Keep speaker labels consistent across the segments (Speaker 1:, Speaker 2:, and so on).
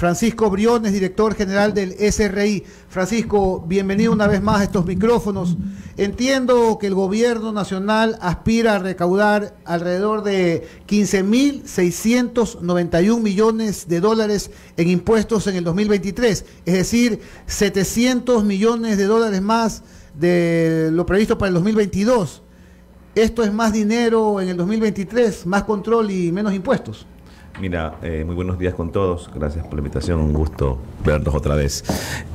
Speaker 1: Francisco Briones, director general del SRI. Francisco, bienvenido una vez más a estos micrófonos. Entiendo que el gobierno nacional aspira a recaudar alrededor de 15.691 millones de dólares en impuestos en el 2023, es decir, 700 millones de dólares más de lo previsto para el 2022. ¿Esto es más dinero en el 2023, más control y menos impuestos?
Speaker 2: Mira, muy buenos días con todos. Gracias por la invitación. Un gusto verlos otra vez.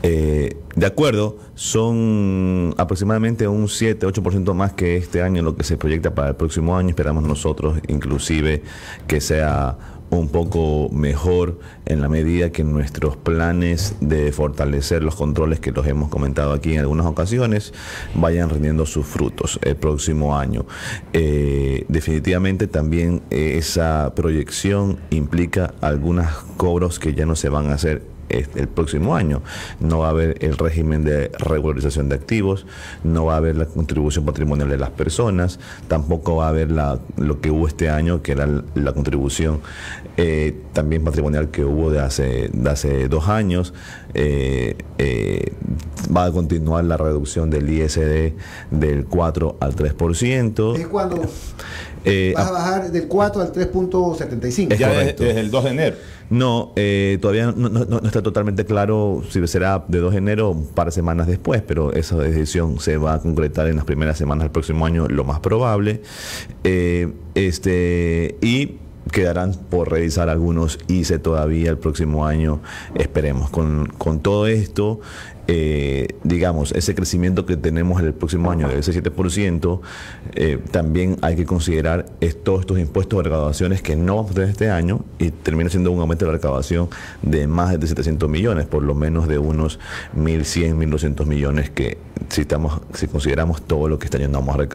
Speaker 2: De acuerdo, son aproximadamente un 7-8% más que este año lo que se proyecta para el próximo año. Esperamos nosotros inclusive que sea un poco mejor en la medida que nuestros planes de fortalecer los controles que los hemos comentado aquí en algunas ocasiones vayan rindiendo sus frutos el próximo año. Definitivamente también esa proyección implica algunos cobros que ya no se van a hacer el próximo año. No va a haber el régimen de regularización de activos, no va a haber la contribución patrimonial de las personas, tampoco va a haber lo que hubo este año, que era la contribución también patrimonial que hubo de hace 2 años. Va a continuar la reducción del ISD del 4 al 3%.
Speaker 1: ¿Es cuando vas a bajar del 4 al 3.75?
Speaker 3: Ya desde el 2 de enero.
Speaker 2: No, todavía no está totalmente claro si será de 2 de enero o un par de semanas después, pero esa decisión se va a concretar en las primeras semanas del próximo año, lo más probable. Y quedarán por revisar algunos ICE todavía el próximo año, esperemos. Con todo esto, digamos, ese crecimiento que tenemos el próximo año de ese 7%, también hay que considerar todos estos impuestos de recaudaciones que no vamos a tener este año, y termina siendo un aumento de la recaudación de más de 700 millones, por lo menos de unos 1.100, 1.200 millones que si consideramos todo lo que este año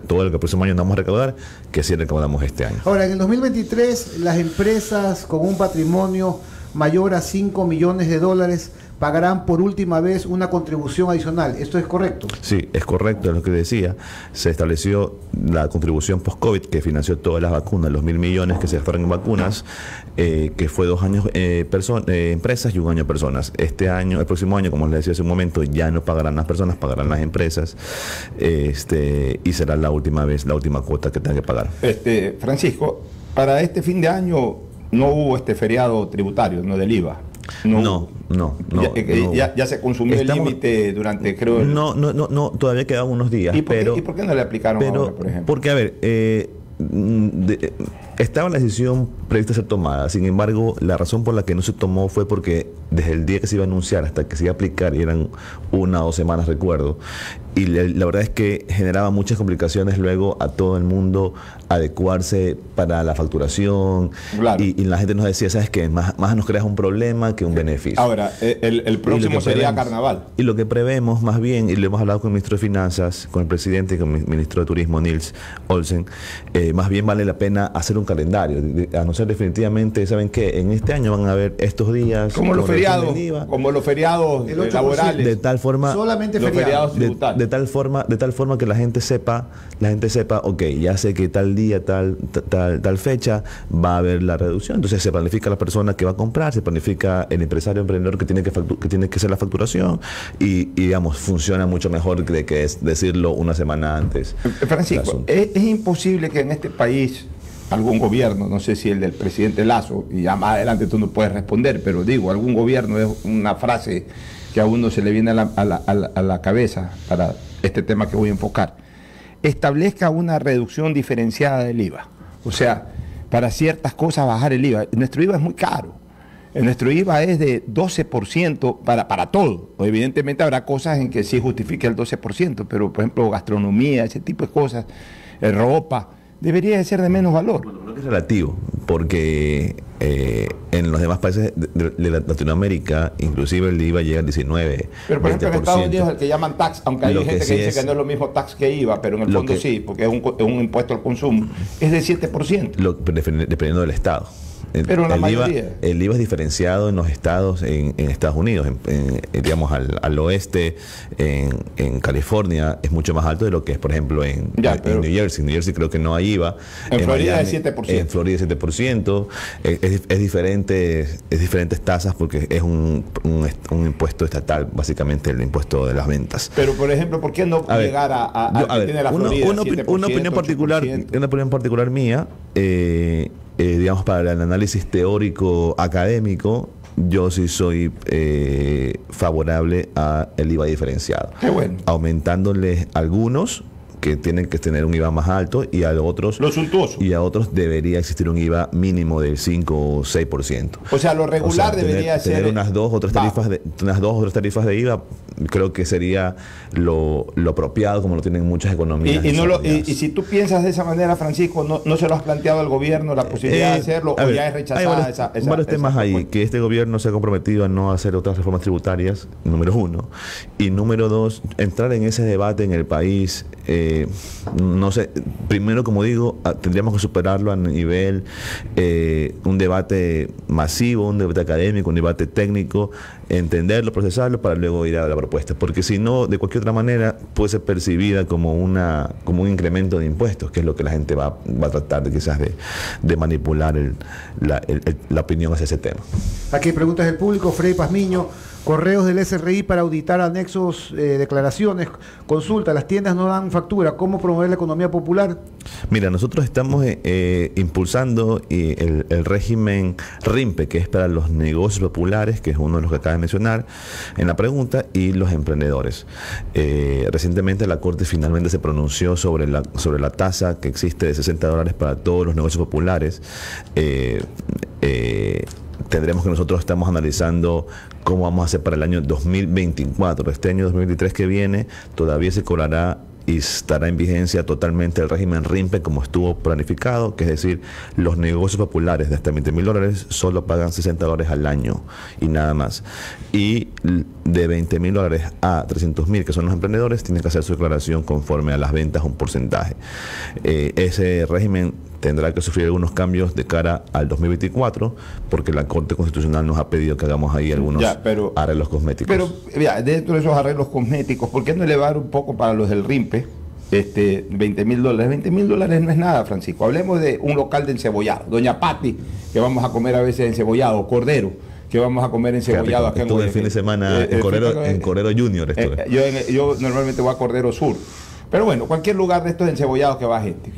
Speaker 2: todo lo que el próximo año no vamos a recaudar, que sí recaudamos este año.
Speaker 1: Ahora, en el 2023, las empresas con un patrimonio mayor a 5 millones de dólares pagarán por última vez una contribución adicional. ¿Esto es correcto?
Speaker 2: Sí, es correcto, es lo que decía. Se estableció la contribución post-COVID que financió todas las vacunas, los 1.000 millones que se gastaron en vacunas, que fue 2 años empresas y 1 año personas. Este año, el próximo año, como les decía hace un momento, ya no pagarán las personas, pagarán las empresas, y será la última vez, la última cuota que tengan que pagar.
Speaker 3: Francisco, para este fin de año no hubo feriado tributario, no del IVA.
Speaker 2: No.
Speaker 3: Ya se consumió el límite durante, creo...
Speaker 2: No, todavía quedan unos días.
Speaker 3: ¿Y por qué no le aplicaron ahora, por ejemplo?
Speaker 2: Porque, a ver, estaba la decisión prevista ser tomada. Sin embargo, la razón por la que no se tomó fue porque desde el día que se iba a anunciar hasta que se iba a aplicar, y eran 1 o 2 semanas, recuerdo, y la verdad es que generaba muchas complicaciones luego a todo el mundo adecuarse para la facturación. Claro. Y la gente nos decía, ¿sabes qué? Más nos creas un problema que un beneficio.
Speaker 3: Ahora, el próximo sería carnaval.
Speaker 2: Y lo que prevemos más bien, y lo hemos hablado con el ministro de Finanzas, con el presidente y con el ministro de Turismo, Nils Olsen, más bien vale la pena hacer un calendario, anunciar definitivamente, ¿saben qué? En este año van a haber estos días.
Speaker 3: Como los feriados laborales.
Speaker 2: De tal forma,
Speaker 3: solamente los feriados tributarios.
Speaker 2: De tal forma que la gente sepa, ok, ya sé que tal día, tal fecha va a haber la reducción. Entonces se planifica la persona que va a comprar, se planifica el empresario emprendedor que tiene que hacer la facturación, y digamos, funciona mucho mejor que decirlo una semana antes.
Speaker 3: Francisco, es imposible que en este país algún gobierno, no sé si el del presidente Lazo, y ya más adelante tú no puedes responder, pero digo, algún gobierno, es una frase que a uno se le viene a la cabeza para este tema que voy a enfocar, establezca una reducción diferenciada del IVA. O sea, para ciertas cosas bajar el IVA. Nuestro IVA es muy caro. Nuestro IVA es de 12% para todo. Evidentemente habrá cosas en que sí justifique el 12%, pero por ejemplo gastronomía, ese tipo de cosas, ropa, debería de ser de menos valor.
Speaker 2: Bueno, creo que es relativo, porque en los demás países de Latinoamérica, inclusive el IVA llega al 19%.
Speaker 3: Pero por ejemplo en Estados Unidos el que llaman tax, aunque hay gente que dice que no es lo mismo tax que IVA, pero en el fondo sí, porque es un impuesto al consumo, es de 7%.
Speaker 2: Dependiendo del estado.
Speaker 3: Pero la mayoría.
Speaker 2: El IVA es diferenciado en los estados, en Estados Unidos, digamos al oeste, en California, es mucho más alto de lo que es, por ejemplo, en New Jersey. En New Jersey creo que no hay IVA.
Speaker 3: En Florida
Speaker 2: Miami,
Speaker 3: es 7%.
Speaker 2: En Florida es 7%. Es diferentes tasas porque es un impuesto estatal, básicamente el impuesto de las ventas.
Speaker 3: Pero, por ejemplo, ¿por qué no llegar a tiene la Florida,
Speaker 2: una opinión particular mía, digamos, para el análisis teórico académico, yo sí soy favorable a el IVA diferenciado.
Speaker 3: Qué bueno.
Speaker 2: Aumentándoles algunos que tienen que tener un IVA más alto y a otros
Speaker 3: lo suntuoso.
Speaker 2: Y a otros debería existir un IVA mínimo del 5 o 6%.
Speaker 3: O sea, lo regular debería ser
Speaker 2: tener unas dos o tres tarifas de IVA, creo que sería lo apropiado, como lo tienen muchas economías.
Speaker 3: Y si tú piensas de esa manera, Francisco, no se lo has planteado al gobierno la posibilidad de hacerlo, o ya es rechazada
Speaker 2: esa varios temas ahí, que este gobierno se ha comprometido a no hacer otras reformas tributarias, número uno, y número dos, entrar en ese debate en el país. No sé, primero, como digo, tendríamos que superarlo a nivel un debate masivo, un debate académico, un debate técnico, entenderlo, procesarlo para luego ir a la propuesta, porque si no, de cualquier otra manera puede ser percibida como un incremento de impuestos, que es lo que la gente va a tratar quizás de manipular la opinión hacia ese tema.
Speaker 1: Aquí preguntas del público. Freddy Pazmiño: correos del SRI para auditar anexos, declaraciones, consulta, las tiendas no dan factura, ¿cómo promover la economía popular?
Speaker 2: Mira, nosotros estamos impulsando el régimen RIMPE, que es para los negocios populares, que es uno de los que acabas de mencionar en la pregunta, y los emprendedores. Recientemente la Corte finalmente se pronunció sobre la tasa que existe de $60 para todos los negocios populares. Tendremos que nosotros estamos analizando cómo vamos a hacer para el año 2024. Este año 2023 que viene todavía se cobrará y estará en vigencia totalmente el régimen RIMPE como estuvo planificado, que es decir, los negocios populares de hasta $20,000 solo pagan $60 al año y nada más. Y de $20,000 a $300,000, que son los emprendedores, tienen que hacer su declaración conforme a las ventas, un porcentaje. Ese régimen tendrá que sufrir algunos cambios de cara al 2024, porque la Corte Constitucional nos ha pedido que hagamos ahí algunos arreglos cosméticos.
Speaker 3: Pero dentro de esos arreglos cosméticos, ¿por qué no elevar un poco para los del RIMPE $20,000? $20,000 no es nada, Francisco. Hablemos de un local de encebollado, Doña Patti, que vamos a comer a veces encebollado, Cordero, que vamos a comer encebollado acá en
Speaker 2: Estuve el fin de semana en Cordero Junior.
Speaker 3: Yo normalmente voy a Cordero Sur. Pero bueno, cualquier lugar de estos encebollados que va gente.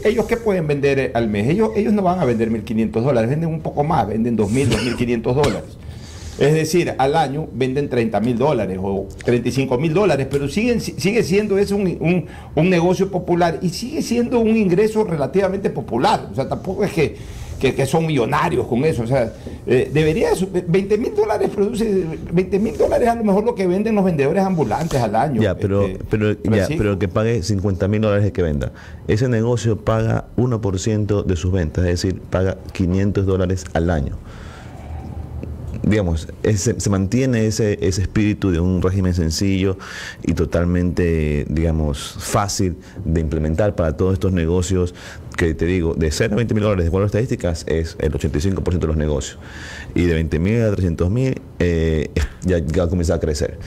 Speaker 3: ¿Ellos qué pueden vender al mes? Ellos no van a vender $1,500, venden un poco más, venden $2,000, $2,500. Es decir, al año venden $30,000 o $35,000, pero sigue siendo eso un negocio popular y sigue siendo un ingreso relativamente popular. O sea, tampoco es que son millonarios con eso. O sea, debería $20,000 produce $20,000 a lo mejor lo que venden los vendedores ambulantes al año.
Speaker 2: Pero que pague $50,000 el que venda. Ese negocio paga 1% de sus ventas, es decir, paga $500 al año. Digamos, se mantiene ese espíritu de un régimen sencillo y totalmente, digamos, fácil de implementar para todos estos negocios que, te digo, de 0 a $20,000, de acuerdo a estadísticas, es el 85% de los negocios. Y de 20,000 a 300,000 ya ha comenzado a crecer.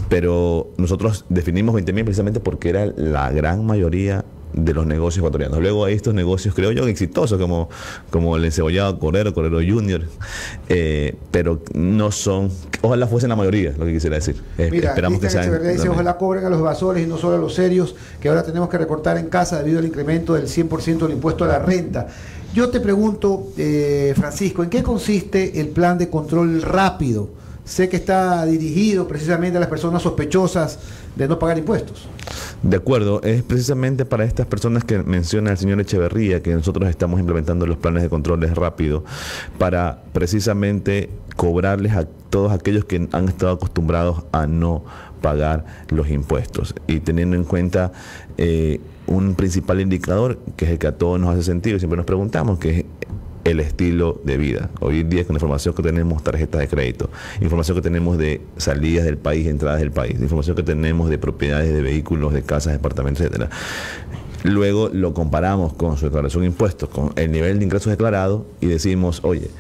Speaker 2: Pero nosotros definimos 20,000 precisamente porque era la gran mayoría de los negocios ecuatorianos. Luego hay estos negocios, creo yo, exitosos, como el encebollado Cordero Junior, pero no son, ojalá fuesen la mayoría, lo que quisiera decir.
Speaker 1: Mira,
Speaker 2: esperamos que sean.
Speaker 1: Dice, ojalá cobren a los evasores y no solo a los serios, que ahora tenemos que recortar en casa debido al incremento del 100% del impuesto a la renta. Yo te pregunto, Francisco, ¿en qué consiste el plan de control rápido? Sé que está dirigido precisamente a las personas sospechosas de no pagar impuestos.
Speaker 2: De acuerdo, es precisamente para estas personas que menciona el señor Echeverría que nosotros estamos implementando los planes de controles rápido para precisamente cobrarles a todos aquellos que han estado acostumbrados a no pagar los impuestos y teniendo en cuenta un principal indicador que es el que a todos nos hace sentido y siempre nos preguntamos, que es el estilo de vida. Hoy en día, con la información que tenemos, tarjetas de crédito, información que tenemos de salidas del país, entradas del país, información que tenemos de propiedades de vehículos, de casas, departamentos, etcétera. luego lo comparamos con su declaración de impuestos, con el nivel de ingresos declarados y decimos, oye,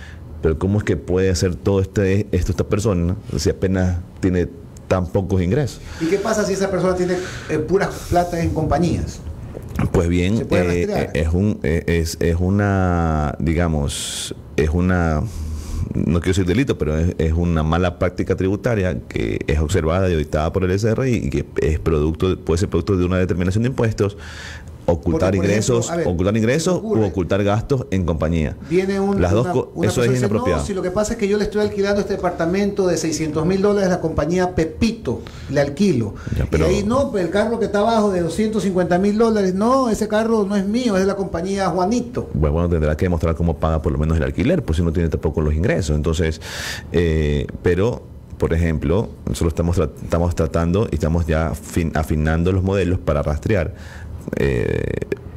Speaker 2: pero ¿cómo es que puede hacer todo esto esta persona si apenas tiene tan pocos ingresos?
Speaker 1: ¿Y qué pasa si esa persona tiene puras plata en compañías?
Speaker 2: Pues bien,
Speaker 1: ¿Se puede rastrear?
Speaker 2: es una, digamos, no quiero decir delito, pero es una mala práctica tributaria que es observada y auditada por el SRI y que puede ser producto de una determinación de impuestos, ocultar ingresos u ocultar gastos en compañía.
Speaker 1: Viene
Speaker 2: eso es inapropiado.
Speaker 1: No, si lo que pasa es que yo le estoy alquilando este departamento de $600,000 a la compañía Pepito, le alquilo. Ya, y ahí no, el carro que está abajo de $250,000, no, ese carro no es mío, es de la compañía Juanito.
Speaker 2: Bueno, tendrá que demostrar cómo paga por lo menos el alquiler, pues si no tiene tampoco los ingresos. Entonces, pero por ejemplo, nosotros estamos tratando y estamos ya afinando los modelos para rastrear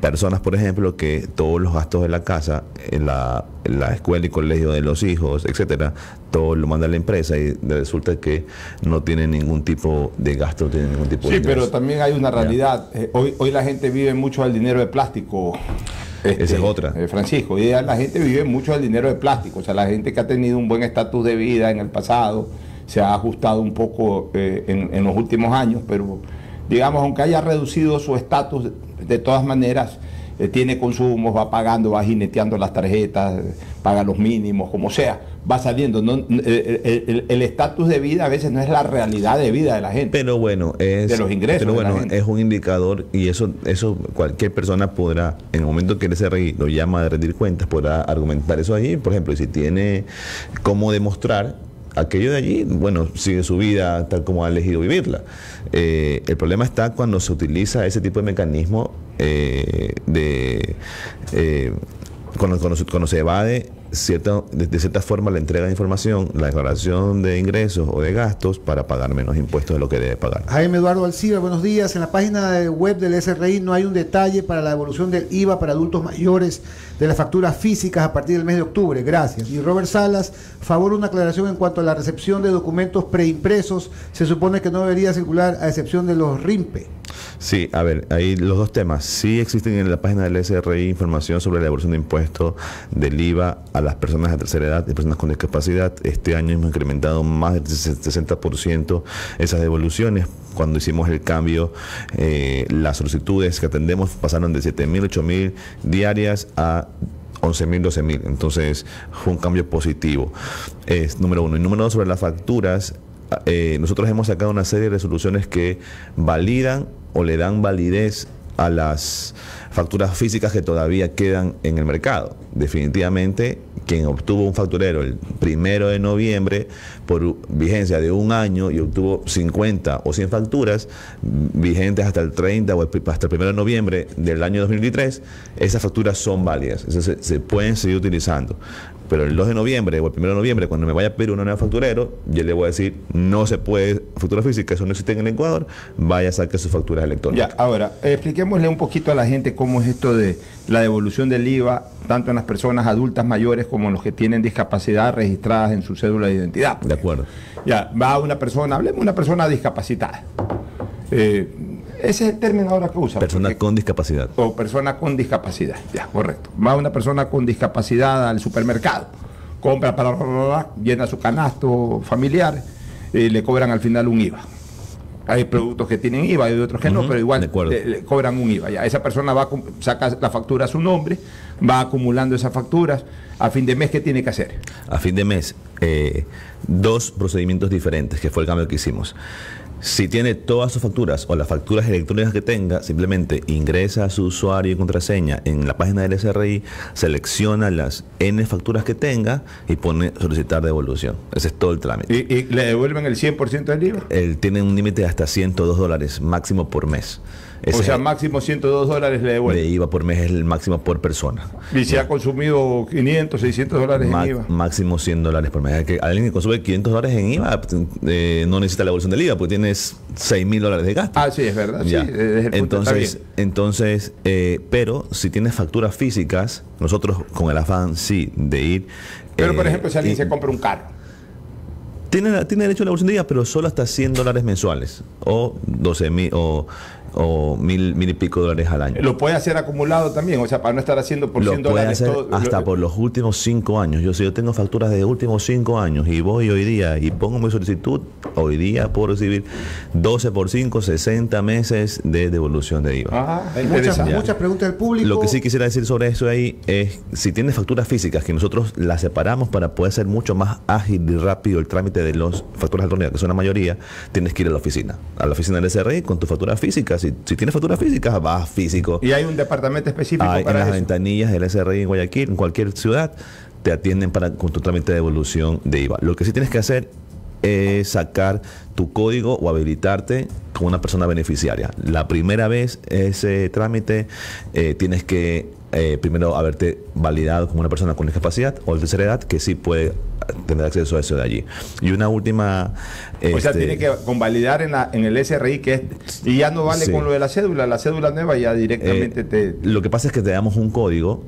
Speaker 2: personas, por ejemplo, que todos los gastos de la casa, en la escuela y colegio de los hijos, etcétera, todo lo manda la empresa y resulta que no tiene ningún tipo de gasto, no tiene ningún tipo de ingreso.
Speaker 3: Pero también hay una realidad. Hoy la gente vive mucho del dinero de plástico.
Speaker 2: Esa es otra.
Speaker 3: Francisco, hoy la gente vive mucho del dinero de plástico. O sea, la gente que ha tenido un buen estatus de vida en el pasado se ha ajustado un poco en los últimos años, pero digamos, aunque haya reducido su estatus, de todas maneras tiene consumos, va pagando, va jineteando las tarjetas, paga los mínimos, como sea, va saliendo. ¿No? El estatus de vida a veces no es la realidad de vida de la gente.
Speaker 2: Pero bueno,
Speaker 3: de los ingresos.
Speaker 2: Pero bueno,
Speaker 3: de la gente.
Speaker 2: Es un indicador y eso cualquier persona podrá, en el momento que el SRI lo llama de rendir cuentas, podrá argumentar eso allí. Por ejemplo, y si tiene cómo demostrar aquello de allí, bueno, sigue su vida tal como ha elegido vivirla. El problema está cuando se utiliza ese tipo de mecanismo cuando se evade de cierta forma la entrega de información, la declaración de ingresos o de gastos para pagar menos impuestos de lo que debe pagar.
Speaker 1: Jaime Eduardo Alcibar, buenos días. En la página web del SRI no hay un detalle para la devolución del IVA para adultos mayores de las facturas físicas a partir del mes de octubre. Gracias. Y Robert Salas, favor una aclaración en cuanto a la recepción de documentos preimpresos. Se supone que no debería circular a excepción de los RIMPE.
Speaker 2: Sí, a ver, ahí los dos temas. Sí existen en la página del SRI información sobre la devolución de impuestos del IVA a las personas de tercera edad y personas con discapacidad. Este año hemos incrementado más del 60% esas devoluciones. Cuando hicimos el cambio, las solicitudes que atendemos pasaron de 7.000, 8.000 diarias a 11.000, 12.000. Entonces fue un cambio positivo. Es número uno. Y número dos, sobre las facturas, nosotros hemos sacado una serie de resoluciones que validan o le dan validez a las facturas físicas que todavía quedan en el mercado. Definitivamente, quien obtuvo un facturero el 1 de noviembre por vigencia de un año y obtuvo 50 o 100 facturas vigentes hasta el 30 o hasta el 1 de noviembre del año 2023, esas facturas son válidas, se pueden seguir utilizando. Pero el 2 de noviembre o el 1 de noviembre, cuando me vaya a pedir un nuevo facturero, yo le voy a decir, no se puede factura física, eso no existe en el Ecuador, vaya a sacar sus facturas electrónicas.
Speaker 3: Ya, ahora, expliquémosle un poquito a la gente cómo es esto de la devolución del IVA, tanto en las personas adultas mayores como en los que tienen discapacidad registradas en su cédula de identidad.
Speaker 2: De acuerdo.
Speaker 3: Ya, va una persona, hablemos de una persona discapacitada. Ese es el término ahora que usa.
Speaker 2: Persona con discapacidad.
Speaker 3: O persona con discapacidad, ya, correcto. Va una persona con discapacidad al supermercado, compra llena su canasto familiar y le cobran al final un IVA. Hay productos que tienen IVA y otros que no, pero igual le cobran un IVA. Ya. Esa persona saca la factura a su nombre, va acumulando esas facturas. A fin de mes, ¿qué tiene que hacer?
Speaker 2: A fin de mes, dos procedimientos diferentes, que fue el cambio que hicimos. Si tiene todas sus facturas o las facturas electrónicas que tenga, simplemente ingresa a su usuario y contraseña en la página del SRI, selecciona las N facturas que tenga y pone solicitar devolución. Ese es todo el trámite.
Speaker 3: ¿Y le devuelven el 100% del IVA?
Speaker 2: Tiene un límite de hasta $102 máximo por mes.
Speaker 3: O sea, máximo $102 le devuelven.
Speaker 2: De IVA por mes es el máximo por persona.
Speaker 3: ¿Y si ha consumido $500, $600 en IVA?
Speaker 2: Máximo $100 por mes. Que alguien que consume $500 en IVA no necesita la devolución del IVA, porque tienes $6.000 de gasto.
Speaker 3: Ah, sí, es verdad.
Speaker 2: Ya.
Speaker 3: Sí, desde el punto
Speaker 2: entonces, pero si tienes facturas físicas, nosotros con el afán, sí, de ir...
Speaker 3: Pero, por ejemplo, si alguien se compra un carro.
Speaker 2: Tiene derecho a la devolución de IVA, pero solo hasta $100 mensuales o 12.000 o o mil y pico dólares al año.
Speaker 3: Lo puede hacer acumulado también, o sea, para no estar haciendo por 100
Speaker 2: Lo puede
Speaker 3: dólares
Speaker 2: hacer
Speaker 3: todo,
Speaker 2: hasta por los últimos 5 años. Si yo tengo facturas de últimos 5 años y voy hoy día y pongo mi solicitud, hoy día puedo recibir 12 por 5, 60 meses de devolución de IVA.
Speaker 1: Muchas preguntas del público.
Speaker 2: Lo que sí quisiera decir sobre eso ahí es, si tienes facturas físicas, que nosotros las separamos para poder ser mucho más ágil y rápido el trámite de las facturas electrónicas, que son la mayoría, tienes que ir a la oficina del SRI con tu factura física. Si tienes facturas físicas, vas físico.
Speaker 3: ¿Y hay un departamento específico para
Speaker 2: en
Speaker 3: eso?
Speaker 2: las ventanillas del SRI en Guayaquil, en cualquier ciudad, te atienden con tu trámite de devolución de IVA. Lo que sí tienes que hacer es sacar tu código o habilitarte como una persona beneficiaria. La primera vez ese trámite tienes que primero haberte validado como una persona con discapacidad o de tercera edad que sí puede tener acceso a eso de allí. Y una última...
Speaker 3: o sea, tiene que convalidar en el SRI, que es, y ya no vale sí. Con lo de la cédula nueva ya directamente
Speaker 2: Lo que pasa es que te damos un código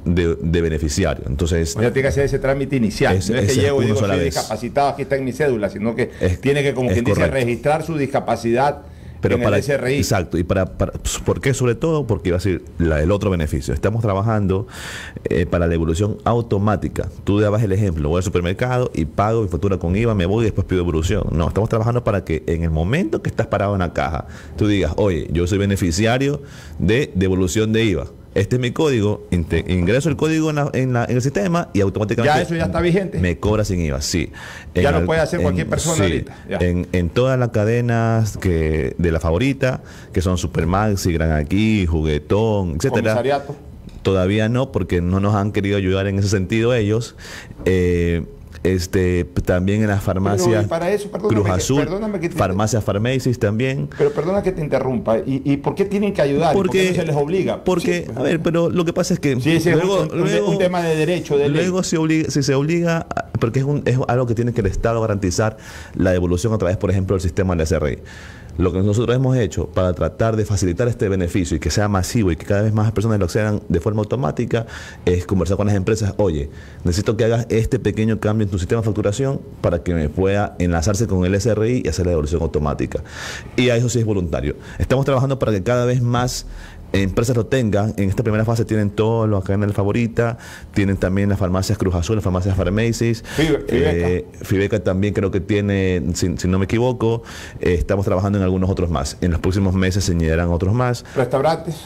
Speaker 2: de beneficiario. Entonces,
Speaker 3: o sea, tiene que hacer ese trámite inicial. No es que llego y digo, soy discapacitado, aquí está en mi cédula, sino que tiene que, como quien dice, registrar su discapacidad. Pero en el SRI.
Speaker 2: Exacto. ¿Y por qué? Sobre todo porque iba a ser el otro beneficio. Estamos trabajando para la devolución automática. Tú dabas el ejemplo, voy al supermercado y pago mi factura con IVA, me voy y después pido devolución. No, estamos trabajando para que en el momento que estás parado en la caja, tú digas, oye, yo soy beneficiario de devolución de IVA. Este es mi código, ingreso el código en el sistema y automáticamente...
Speaker 3: ¿Ya eso ya está vigente?
Speaker 2: Me cobra sin IVA, sí.
Speaker 3: Ya lo puede hacer cualquier persona
Speaker 2: sí,
Speaker 3: ahorita. Ya.
Speaker 2: En todas las cadenas de la favorita, que son Supermaxi, Gran Aquí, Juguetón, etcétera.
Speaker 3: ¿Comisariato?
Speaker 2: Todavía no, porque no nos han querido ayudar en ese sentido ellos. También en las farmacias
Speaker 3: para eso,
Speaker 2: Cruz Azul, farmacias Farmacies también.
Speaker 3: Pero perdona que te interrumpa, ¿y por qué tienen que ayudar? ¿Por qué no se les obliga?
Speaker 2: Porque,
Speaker 3: sí.
Speaker 2: A ver, pero lo que pasa es que
Speaker 3: sí, luego, un tema de derecho, de
Speaker 2: luego
Speaker 3: ley.
Speaker 2: Si se obliga, porque es algo que tiene que el Estado garantizar la devolución a través, por ejemplo, del sistema del SRI. Lo que nosotros hemos hecho para tratar de facilitar este beneficio y que sea masivo y que cada vez más personas lo accedan de forma automática es conversar con las empresas. Oye, necesito que hagas este pequeño cambio en tu sistema de facturación para que me pueda enlazarse con el SRI y hacer la devolución automática. Y a eso sí es voluntario. Estamos trabajando para que cada vez más empresas lo tengan. En esta primera fase tienen todos los cadenas de favorita, tienen también las farmacias Cruz Azul, las farmacias Farmacies, Fibeca también creo que tiene, si no me equivoco. Estamos trabajando en algunos otros más. En los próximos meses se añadirán otros más.
Speaker 3: ¿Restaurantes?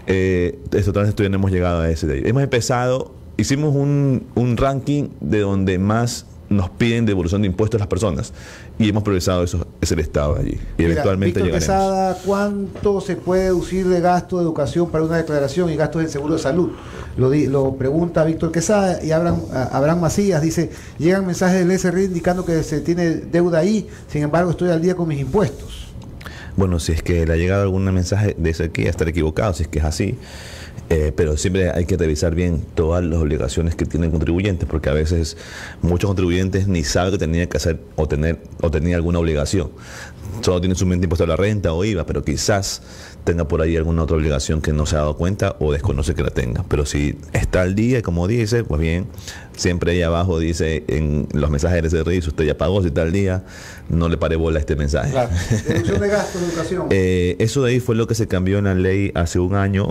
Speaker 2: Restaurantes todavía no hemos llegado a ese de ahí. Hemos empezado, hicimos un ranking de donde más nos piden devolución de impuestos a las personas y hemos priorizado eso, es el Estado allí. Y eventualmente
Speaker 1: Víctor
Speaker 2: llegaremos.
Speaker 1: Quesada, ¿cuánto se puede deducir de gasto de educación para una declaración y gastos de seguro de salud? Lo pregunta Víctor Quesada. Y Abraham Macías dice, llegan mensajes del SRI indicando que se tiene deuda ahí, sin embargo estoy al día con mis impuestos.
Speaker 2: Bueno, si es que le ha llegado algún mensaje de ese aquí, a estar equivocado, si es que es así. Pero siempre hay que revisar bien todas las obligaciones que tienen contribuyentes, porque a veces muchos contribuyentes ni saben que tenía que hacer o tenía alguna obligación. Solo tienen su mente impuesto a la renta o IVA, pero quizás tenga por ahí alguna otra obligación que no se ha dado cuenta o desconoce que la tenga. Pero si está al día, como dice, pues bien, siempre ahí abajo dice en los mensajes del SRI, si usted ya pagó, si está al día, no le pare bola a este mensaje.
Speaker 1: Claro. Deducción de gastos de educación.
Speaker 2: Eso de ahí fue lo que se cambió en la ley hace un año.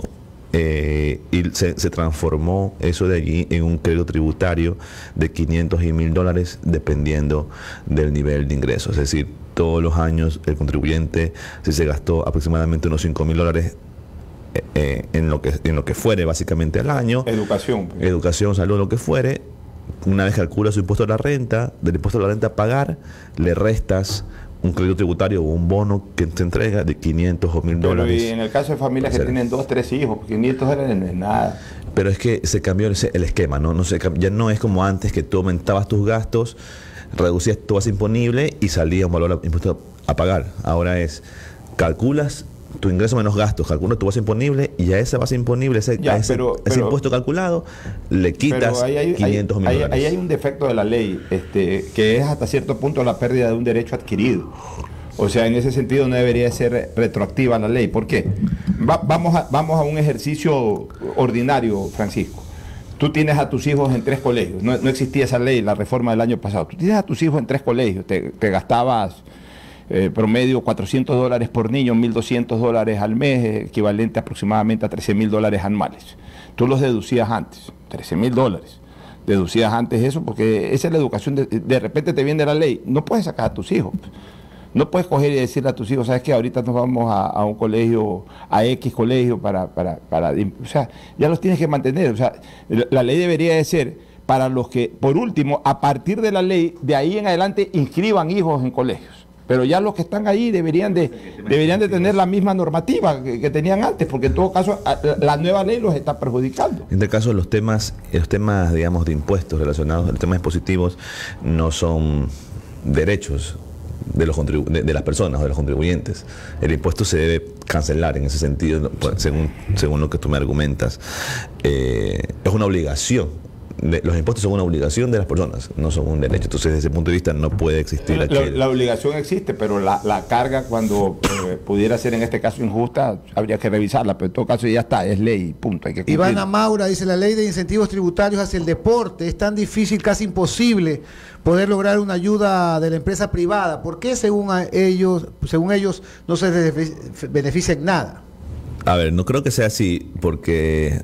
Speaker 2: Y se transformó eso de allí en un crédito tributario de 500 y 1000 dólares dependiendo del nivel de ingreso. Es decir, todos los años el contribuyente, si se gastó aproximadamente unos 5.000 dólares en lo que fuere básicamente al año, educación, salud, lo que fuere, una vez calcula su impuesto a la renta, del impuesto a la renta a pagar, le restas un crédito tributario o un bono que se entrega de 500 o 1000 dólares.
Speaker 3: Y en el caso de familias que tienen 2, 3 hijos, 500 dólares no es nada.
Speaker 2: Pero es que se cambió el esquema, ¿no? Ya no es como antes, que tú aumentabas tus gastos, reducías tu base imponible y salía un valor impuesto a pagar. Ahora es, calculas tu ingreso menos gastos, calculas tu base imponible y a esa base imponible, ese impuesto calculado, le quitas 500 mil dólares.
Speaker 3: Ahí hay un defecto de la ley, que es hasta cierto punto la pérdida de un derecho adquirido. O sea, en ese sentido no debería ser retroactiva la ley. ¿Por qué? Vamos a un ejercicio ordinario, Francisco. Tú tienes a tus hijos en 3 colegios. No existía esa ley, la reforma del año pasado. Tú tienes a tus hijos en 3 colegios. Te gastabas promedio $400 por niño, $1.200 al mes, equivalente aproximadamente a $13.000 anuales. Tú los deducías antes, $13.000. Deducías antes eso, porque esa es la educación. De repente te viene la ley, no puedes sacar a tus hijos. No puedes coger y decirle a tus hijos, ¿sabes qué? Ahorita nos vamos a un colegio, a X colegio, o sea, ya los tienes que mantener. O sea, la ley debería de ser para los que, por último, a partir de la ley, de ahí en adelante, inscriban hijos en colegios. Pero ya los que están ahí deberían de tener la misma normativa que tenían antes, porque en todo caso la nueva ley los está perjudicando.
Speaker 2: En este caso los temas, digamos, de impuestos relacionados, los temas impositivos, no son derechos de las personas o de los contribuyentes. El impuesto se debe cancelar en ese sentido, según lo que tú me argumentas. Es una obligación. Los impuestos son una obligación de las personas, no son un derecho. Entonces, desde ese punto de vista, no puede existir
Speaker 3: la obligación existe, pero la carga, cuando pudiera ser en este caso injusta, habría que revisarla. Pero en todo caso ya está, es ley, punto. Hay que cumplir.
Speaker 1: Ivana Maura dice: la ley de incentivos tributarios hacia el deporte es tan difícil, casi imposible poder lograr una ayuda de la empresa privada. ¿Por qué según ellos no se beneficia en nada?
Speaker 2: A ver, no creo que sea así, porque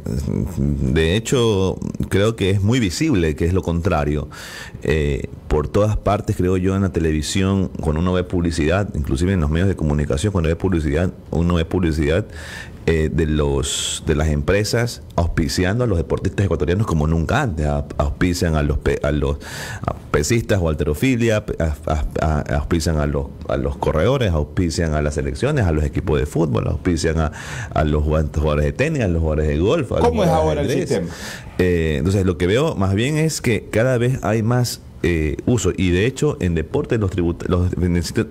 Speaker 2: de hecho creo que es muy visible que es lo contrario. Por todas partes, creo yo, en la televisión, cuando uno ve publicidad, inclusive en los medios de comunicación, cuando uno ve publicidad de las empresas auspiciando a los deportistas ecuatorianos como nunca antes. Auspician a los pesistas o halterofilia, auspician a los corredores, auspician a las selecciones, a los equipos de fútbol, auspician a los jugadores de tenis, a los jugadores de golf.
Speaker 3: ¿Cómo es ahora el sistema?
Speaker 2: Entonces, lo que veo más bien es que cada vez hay más uso, y de hecho en deporte los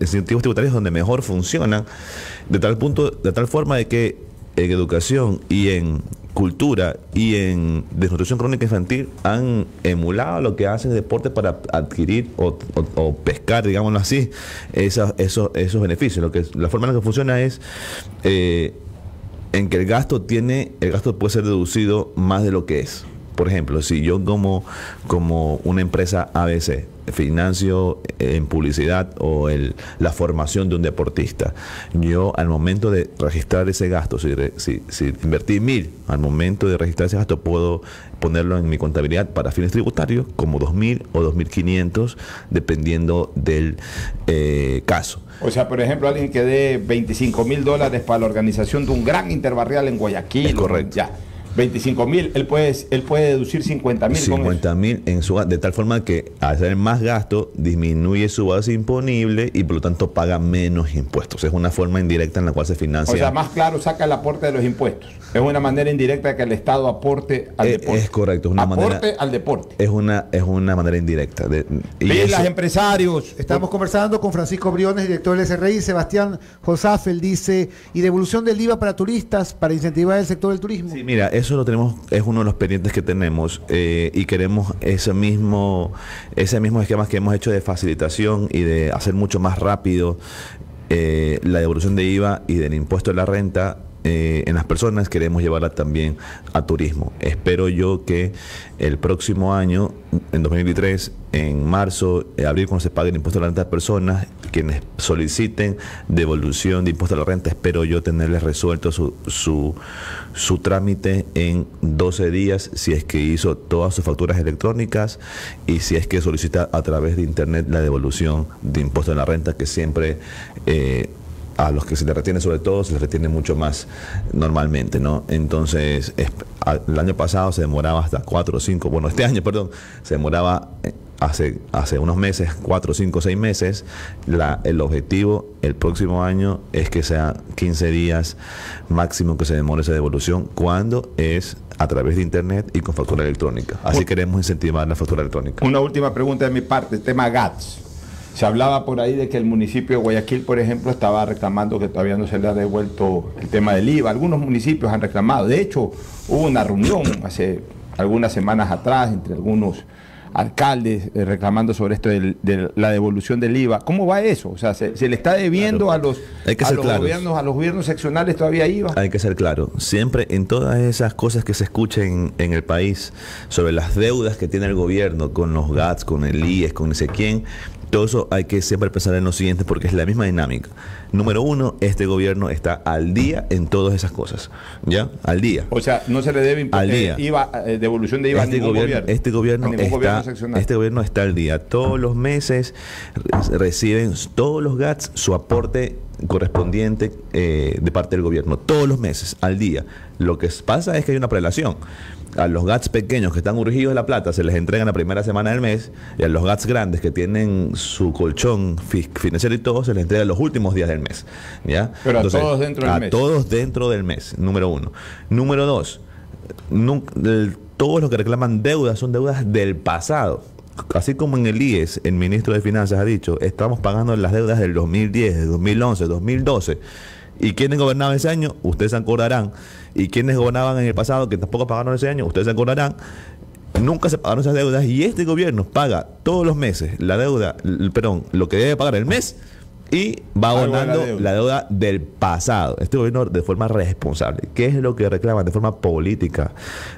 Speaker 2: incentivos tributarios donde mejor funcionan, de tal forma de que en educación y en cultura y en desnutrición crónica infantil han emulado lo que hace el deporte para adquirir o pescar, digámoslo así, esos beneficios. La forma en la que funciona es en que el gasto puede ser deducido más de lo que es. Por ejemplo, si yo como una empresa ABC financio en publicidad o la formación de un deportista, yo al momento de registrar ese gasto, si invertí 1.000, al momento de registrar ese gasto puedo ponerlo en mi contabilidad para fines tributarios como 2.000 o 2.500, dependiendo del caso.
Speaker 3: O sea, por ejemplo, alguien que dé $25.000 para la organización de un gran interbarrial en Guayaquil.
Speaker 2: Es correcto.
Speaker 3: Ya. 25.000, él puede deducir 50.000 con
Speaker 2: 50.000 en su, de tal forma que al hacer más gasto disminuye su base imponible y por lo tanto paga menos impuestos. Es una forma indirecta en la cual se financia.
Speaker 3: O sea, más claro, saca el aporte de los impuestos. Es una manera indirecta de que el Estado aporte al deporte.
Speaker 2: Es correcto, es una
Speaker 3: aporte al deporte.
Speaker 2: Es una manera indirecta.
Speaker 3: Las empresarios.
Speaker 1: Estamos conversando con Francisco Briones, director del SRI. Sebastián Josafel dice: y devolución del IVA para turistas para incentivar el sector del turismo.
Speaker 2: Sí, mira, eso lo tenemos, es uno de los pendientes que tenemos, y queremos ese mismo esquema que hemos hecho de facilitación y de hacer mucho más rápido la devolución de IVA y del impuesto de la renta en las personas. Queremos llevarla también a turismo. Espero yo que el próximo año, en 2023, en marzo, abril, cuando se pague el impuesto de la renta de personas, quienes soliciten devolución de impuesto a la renta, espero yo tenerles resuelto su trámite en 12 días, si es que hizo todas sus facturas electrónicas y si es que solicita a través de internet la devolución de impuesto de la renta, que siempre a los que se les retiene, sobre todo, se les retiene mucho más normalmente, ¿no? Entonces, el año pasado se demoraba hasta 4 o 5, bueno, este año, perdón, se demoraba hace unos meses, 4, 5, 6 meses. El objetivo el próximo año es que sea 15 días máximo que se demore esa devolución, cuando es a través de internet y con factura electrónica. Así queremos incentivar la factura electrónica.
Speaker 3: Una última pregunta de mi parte, el tema GATS. Se hablaba por ahí de que el municipio de Guayaquil, por ejemplo, estaba reclamando que todavía no se le ha devuelto el tema del IVA. Algunos municipios han reclamado. De hecho, hubo una reunión hace algunas semanas atrás entre algunos alcaldes reclamando sobre esto de la devolución del IVA. ¿Cómo va eso? O sea, ¿se le está debiendo a los gobiernos seccionales todavía IVA?
Speaker 2: Hay que ser claro. Siempre en todas esas cosas que se escuchen en el país sobre las deudas que tiene el gobierno con los GATS, con el IES, con no sé quién, Todo eso hay que siempre pensar en lo siguiente porque es la misma dinámica. Número uno, este gobierno está al día en todas esas cosas. ¿Ya? Al día.
Speaker 3: O sea, no se le debe IVA, devolución de IVA a ningún gobierno.
Speaker 2: Este gobierno está al día. Todos los meses reciben todos los GATS su aporte correspondiente de parte del gobierno. Todos los meses, al día. Lo que pasa es que hay una prelación. A los GATS pequeños que están urgidos de la plata se les entregan la primera semana del mes, y a los GATS grandes que tienen su colchón financiero y todo se les entrega los últimos días del mes. ¿Ya?
Speaker 3: Pero entonces, a todos dentro del mes.
Speaker 2: A todos dentro del mes, número uno. Número dos, todos los que reclaman deudas son deudas del pasado. Así como en el IES, el ministro de Finanzas ha dicho, estamos pagando las deudas del 2010, del 2011, 2012. ¿Y quiénes gobernaban ese año? Ustedes se acordarán. ¿Y quiénes gobernaban en el pasado que tampoco pagaron ese año? Ustedes se acordarán. Nunca se pagaron esas deudas y este gobierno paga todos los meses la deuda, lo que debe pagar el mes y va abonando la deuda del pasado. Este gobierno de forma responsable. ¿Qué es lo que reclaman de forma política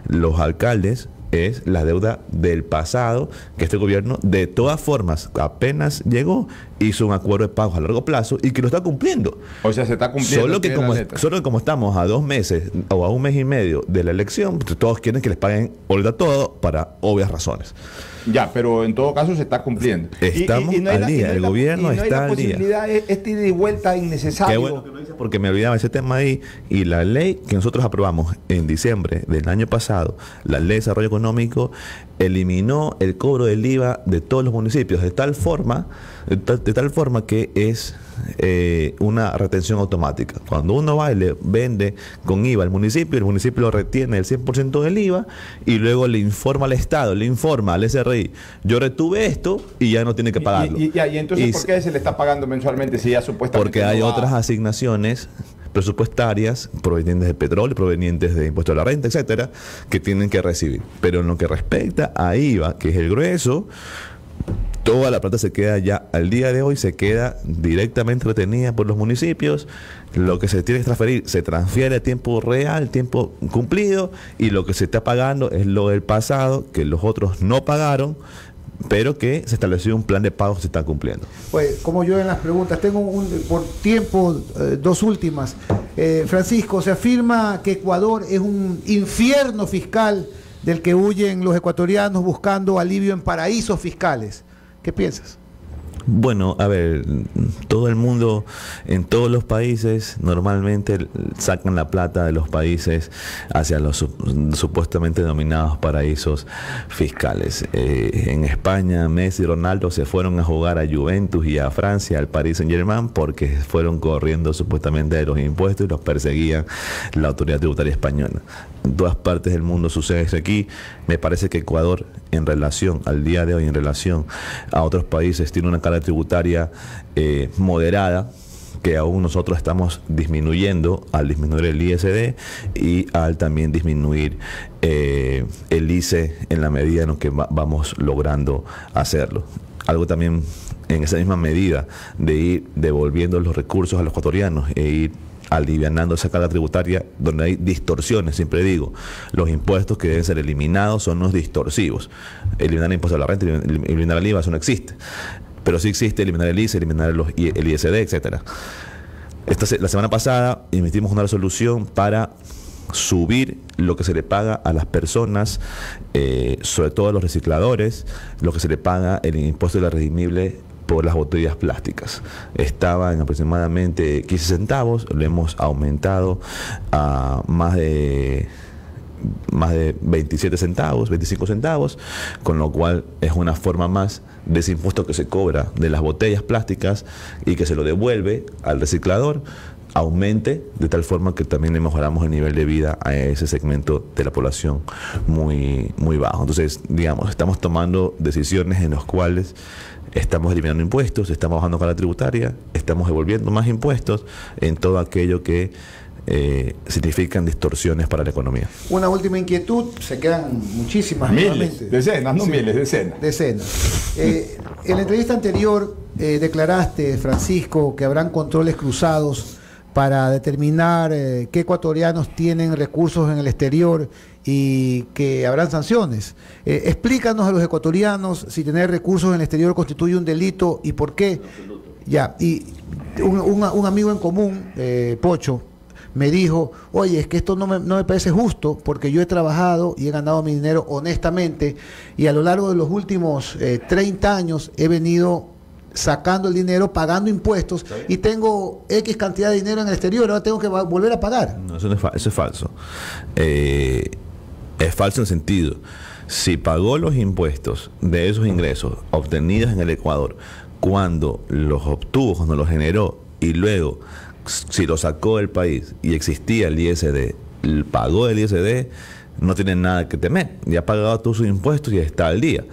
Speaker 2: los alcaldes? Es la deuda del pasado que este gobierno de todas formas apenas llegó, hizo un acuerdo de pagos a largo plazo y que lo está cumpliendo.
Speaker 3: O sea, se está cumpliendo.
Speaker 2: Solo que como estamos a 2 meses o a 1 mes y medio de la elección, todos quieren que les paguen ahorita todo para obvias razones.
Speaker 3: Ya, pero en todo caso se está cumpliendo.
Speaker 2: Estamos al día, el gobierno está al día.
Speaker 3: Este ida y vuelta innecesario.
Speaker 2: Qué bueno que lo dices porque me olvidaba ese tema ahí. Y la ley que nosotros aprobamos en diciembre del año pasado, la ley de desarrollo económico, eliminó el cobro del IVA de todos los municipios de tal forma que es una retención automática. Cuando uno va y le vende con IVA al municipio, el municipio lo retiene el 100% del IVA y luego le informa al Estado, le informa al SRI, yo retuve esto y ya no tiene que pagarlo.
Speaker 3: Y entonces, ¿por qué se le está pagando mensualmente si ya supuestamente
Speaker 2: porque hay otras asignaciones presupuestarias provenientes de petróleo, provenientes de impuestos a la renta, etcétera, que tienen que recibir? Pero en lo que respecta a IVA, que es el grueso, toda la plata se queda ya, al día de hoy, se queda directamente retenida por los municipios. Lo que se tiene que transferir se transfiere a tiempo real, tiempo cumplido, y lo que se está pagando es lo del pasado, que los otros no pagaron, pero que se estableció un plan de pago que se está cumpliendo.
Speaker 1: Pues, como yo en las preguntas, tengo por tiempo 2 últimas. Francisco, se afirma que Ecuador es un infierno fiscal del que huyen los ecuatorianos buscando alivio en paraísos fiscales. ¿Qué piensas?
Speaker 2: Bueno, a ver, todo el mundo, en todos los países, normalmente sacan la plata de los países hacia los supuestamente denominados paraísos fiscales. En España, Messi y Ronaldo se fueron a jugar a Juventus y a Francia, al Paris Saint-Germain, porque fueron corriendo supuestamente de los impuestos y los perseguían la autoridad tributaria española. En todas partes del mundo sucede eso aquí. Me parece que Ecuador, en relación al día de hoy, en relación a otros países, tiene una carga tributaria moderada, que aún nosotros estamos disminuyendo al disminuir el ISD y al también disminuir el ICE en la medida en que vamos logrando hacerlo. Algo también en esa misma medida de ir devolviendo los recursos a los ecuatorianos e ir alivianando esa carga tributaria donde hay distorsiones. Siempre digo, los impuestos que deben ser eliminados son los distorsivos. Eliminar el impuesto a la renta, eliminar el IVA, eso no existe. Pero sí existe eliminar el ICE, eliminar el ISD, etcétera. La semana pasada emitimos una resolución para subir lo que se le paga a las personas, sobre todo a los recicladores, lo que se le paga el impuesto de la redimible por las botellas plásticas. Estaba en aproximadamente 15 centavos, lo hemos aumentado a más de 27 centavos, 25 centavos, con lo cual es una forma más de ese impuesto que se cobra de las botellas plásticas y que se lo devuelve al reciclador, aumente de tal forma que también le mejoramos el nivel de vida a ese segmento de la población muy, muy bajo. Entonces, digamos, estamos tomando decisiones en las cuales estamos eliminando impuestos, estamos bajando carga tributaria, estamos devolviendo más impuestos en todo aquello que significan distorsiones para la economía.
Speaker 1: Una última inquietud, se quedan muchísimas.
Speaker 3: Miles, decenas, no miles, decenas.
Speaker 1: En la entrevista anterior declaraste, Francisco, que habrán controles cruzados para determinar qué ecuatorianos tienen recursos en el exterior y que habrán sanciones. Explícanos a los ecuatorianos si tener recursos en el exterior constituye un delito y por qué. Ya, y un amigo en común, Pocho, me dijo, oye, es que esto no me parece justo porque yo he trabajado y he ganado mi dinero honestamente y a lo largo de los últimos 30 años he venido sacando el dinero, pagando impuestos y tengo X cantidad de dinero en el exterior, ahora tengo que volver a pagar.
Speaker 2: No, eso es falso. Es falso en el sentido, si pagó los impuestos de esos ingresos obtenidos en el Ecuador cuando los obtuvo, cuando los generó y luego si lo sacó del país y existía el ISD, pagó el ISD, no tiene nada que temer, ya ha pagado todos sus impuestos y está al día.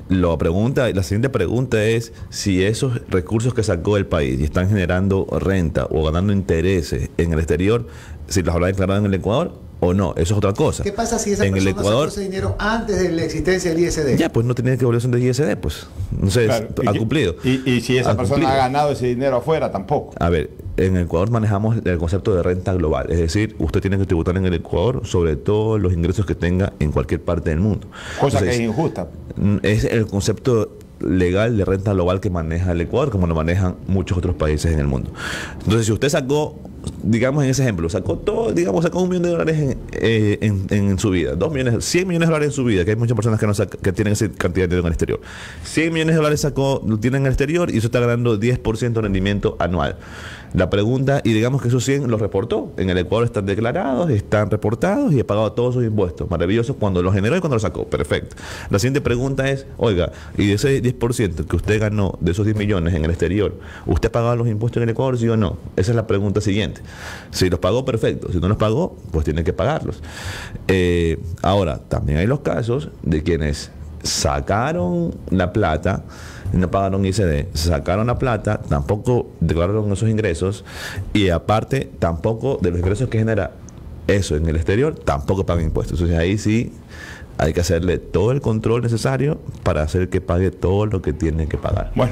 Speaker 2: La siguiente pregunta es si esos recursos que sacó del país y están generando renta o ganando intereses en el exterior, si los habrá declarado en el Ecuador o no, eso es otra cosa.
Speaker 1: ¿Qué pasa si esa
Speaker 2: en
Speaker 1: persona
Speaker 2: el Ecuador,
Speaker 1: sacó ese dinero antes de la existencia del ISD?
Speaker 2: Ya, pues no tiene que devolución del ISD, pues. No sé,
Speaker 3: claro,
Speaker 2: ha cumplido.
Speaker 3: Y si esa persona
Speaker 2: cumplido.
Speaker 3: ha ganado ese dinero afuera, tampoco.
Speaker 2: A ver, en el Ecuador manejamos el concepto de renta global, es decir, usted tiene que tributar en el Ecuador sobre todos los ingresos que tenga en cualquier parte del mundo.
Speaker 3: Cosa
Speaker 2: Entonces,
Speaker 3: que es injusta.
Speaker 2: Es el concepto legal de renta global que maneja el Ecuador, como lo manejan muchos otros países en el mundo. Entonces, si usted sacó, digamos en ese ejemplo, sacó todo, digamos, sacó $1 millón en su vida, 2 millones, 100 millones de dólares en su vida, que hay muchas personas que tienen esa cantidad de dinero en el exterior. 100 millones de dólares lo tienen en el exterior y eso está ganando 10% de rendimiento anual. La pregunta, y digamos que esos 100 los reportó, en el Ecuador están declarados, están reportados y he pagado todos sus impuestos. Maravilloso, cuando los generó y cuando los sacó, perfecto. La siguiente pregunta es, oiga, y de ese 10% que usted ganó, de esos 10 millones en el exterior, ¿usted ha pagado los impuestos en el Ecuador, sí o no? Esa es la pregunta siguiente. Si los pagó, perfecto. Si no los pagó, pues tiene que pagarlos. Ahora, también hay los casos de quienes sacaron la plata, no pagaron ICD, sacaron la plata, tampoco declararon esos ingresos y aparte tampoco de los ingresos que genera eso en el exterior, tampoco pagan impuestos. Entonces ahí sí hay que hacerle todo el control necesario para hacer que pague todo lo que tiene que pagar. Bueno.